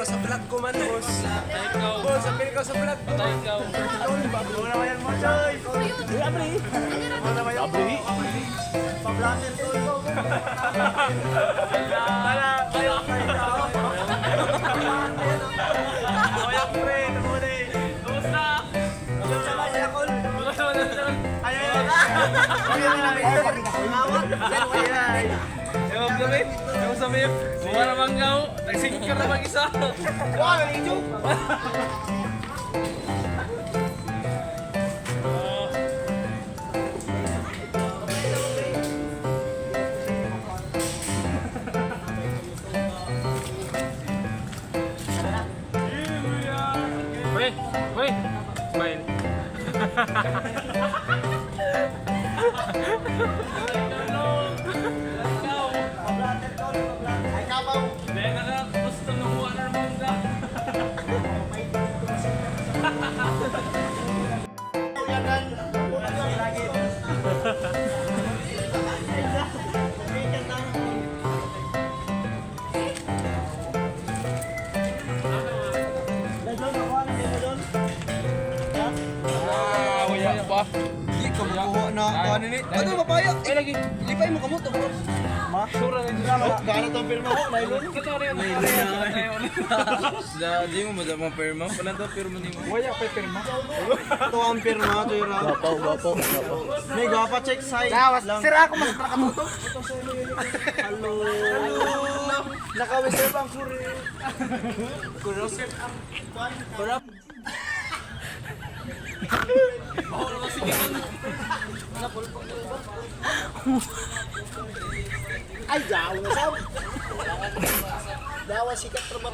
sa vlog ko man, boss. Boss, apil ko sa vlog ko. Muna ba yan mo, Joy? Abri. Muna ba yan? Abri. Pa-vlogger ko. Wala, kayo. Ayang pre, namuli. Kumusta? Kumusta ba siya, Col? Ayun. Ewan kami, ewan sa mga buwan na manggaw, nagsingkir na mag-isa. Wah, nalijo. Weh, weh, smile. Gusto ng buwan na mangga. Wala pa. Di ka makuha na ano ni. Ano papaya? Eh lagi. Lipay mo kamot bro. Ma. Sura na nila. Gaano tong pirma mo? Nailon. Kita rin. Di mo madama perma. Wala daw perma ni mo. Wala pa perma. Ito ang pirma to yung gapo. May gapa check size lang. Sira ako mas nakamuto. Hello. Nakawiser ang kuri. Kurap. Ay, daw na saw. Dawa sikat terbang.